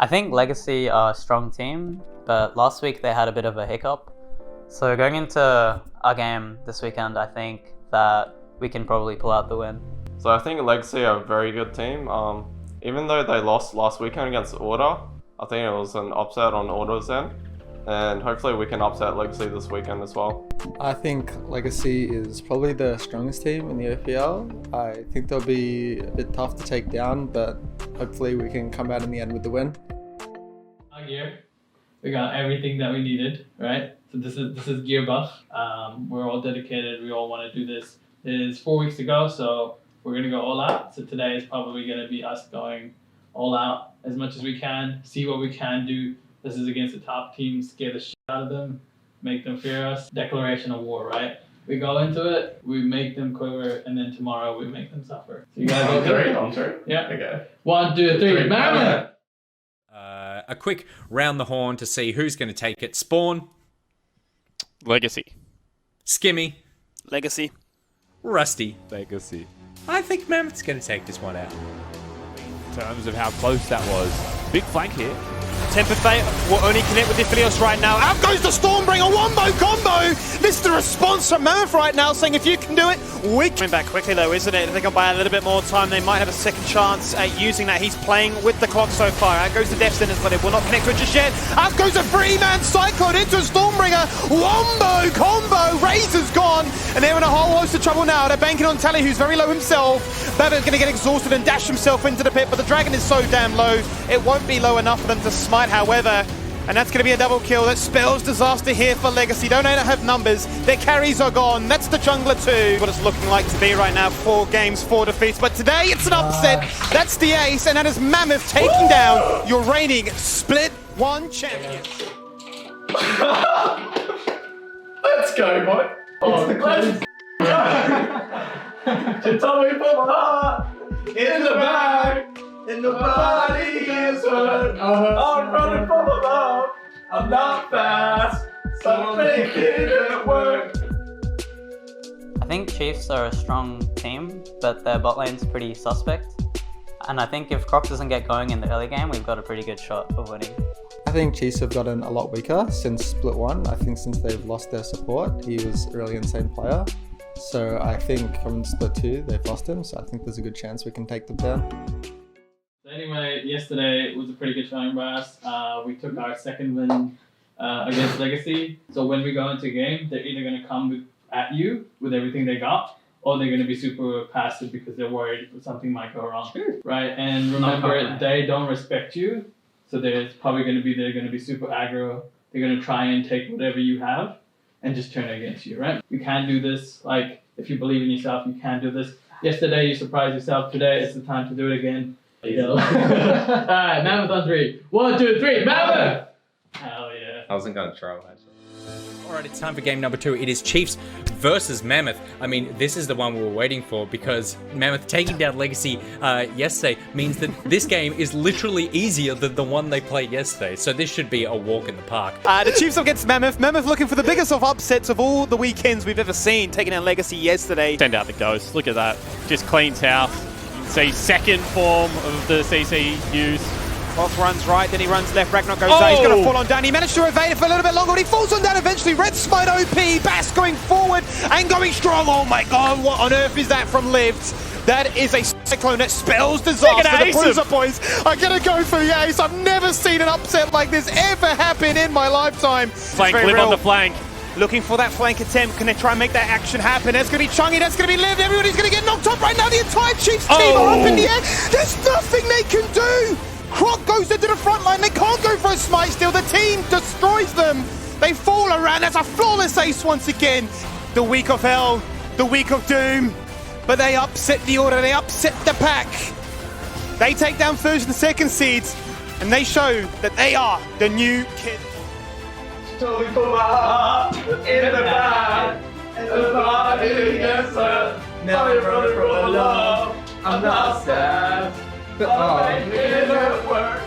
I think Legacy are a strong team, but last week they had a bit of a hiccup. So going into our game this weekend, I think that we can probably pull out the win. So I think Legacy are a very good team. Even though they lost last weekend against Order, I think it was an upset on Order's end. And hopefully we can upset Legacy this weekend as well. I think Legacy is probably the strongest team in the OPL. I think they'll be a bit tough to take down, but hopefully we can come out in the end with the win. Our gear, we got everything that we needed, right? So this is gear buff. We're all dedicated. We all want to do this. It is 4 weeks to go, so we're gonna go all out. So today is probably gonna be us going all out as much as we can. See what we can do. This is against the top team, scare the shit out of them, make them fear us. Declaration of war, right? We go into it, we make them quiver, and then tomorrow we make them suffer. So you guys okay? On three? Yeah. Okay. 1, 2, 3, Mammoth! A quick round the horn to see who's going to take it. Spawn. Legacy. Skimmy. Legacy. Rusty. Legacy. I think Mammoth's going to take this one out. In terms of how close that was. Big flank here. Tempered Fate will only connect with Iphilios right now. Out goes the Stormbringer, wombo combo! This is the response from Mammoth right now, saying if you can do it, we can. Coming back quickly though, isn't it? If they can buy a little bit more time, they might have a second chance at using that. He's playing with the clock so far. Out goes the Death Sentence, but it will not connect to it just yet. Out goes a 3-man Cyclone into a Stormbringer. Wombo combo, Razor's gone, and they're in a whole host of trouble now. They're banking on Tally, who's very low himself. Beva's gonna get exhausted and dash himself into the pit, but the Dragon is so damn low, it won't be low enough for them to smite, however. And that's going to be a double kill. That spells disaster here for Legacy. Don't have numbers. Their carries are gone. That's the jungler too. What it's looking like to be right now. 4 games, 4 defeats. But today it's an upset. That's the ace. And that is Mammoth taking down your reigning Split 1 champion. Let's go, boy. Oh, let's You told me to put my heart in the bag. And nobody is hurt. I'm running for my love. I'm not fast, so I'm making it work. I think Chiefs are a strong team, but their bot lane's pretty suspect. And I think if Croc doesn't get going in the early game, we've got a pretty good shot of winning. I think Chiefs have gotten a lot weaker since Split 1. I think since they've lost their support, he was a really insane player. So I think coming to Split 2, they've lost him, so I think there's a good chance we can take them down. Anyway, yesterday was a pretty good showing by us. We took our second win against Legacy. So when we go into a game, they're either going to come at you with everything they got, or they're going to be super passive because they're worried something might go wrong. Right? And remember, they don't respect you. So they're going to be super aggro. They're going to try and take whatever you have and just turn it against you, right? You can do this. Like, if you believe in yourself, you can do this. Yesterday, you surprised yourself. Today, it's the time to do it again. Alright, Mammoth on 3. 1, 2, 3, Mammoth! Hell yeah. I wasn't going to try, actually. Alright, it's time for game number 2. It is Chiefs versus Mammoth. I mean, this is the one we were waiting for because Mammoth taking down Legacy yesterday means that this game is literally easier than the one they played yesterday. So this should be a walk in the park. The Chiefs up against Mammoth. Mammoth looking for the biggest of upsets of all the weekends we've ever seen, taking down Legacy yesterday. Send out the ghost. Look at that. Just cleans house. See, second form of the CC use. Boss runs right, then he runs left. Ragnarok goes down. He's going to fall on down. He managed to evade it for a little bit longer, but he falls on down eventually. Red Smite OP. Bass going forward and going strong. Oh my god, what on earth is that from Lived? That is a cyclone that spells disaster. The Bruiser boys are going to go for the ace. I've never seen an upset like this ever happen in my lifetime. Flank, Live on the flank. Looking for that flank attempt. Can they try and make that action happen? That's going to be Chungy. That's going to be Liv. Everybody's going to get knocked up right now. The entire Chiefs team are up in the air. There's nothing they can do. Croc goes into the front line. They can't go for a smite steal. The team destroys them. They fall around. That's a flawless ace once again. The week of hell. The week of doom. But they upset the order. They upset the pack. They take down first and second seeds. And they show that they are the new kid. Totally put my heart in the bag, and nobody is hurt. Now you're running for love. I'm not sad, but I'm making it work.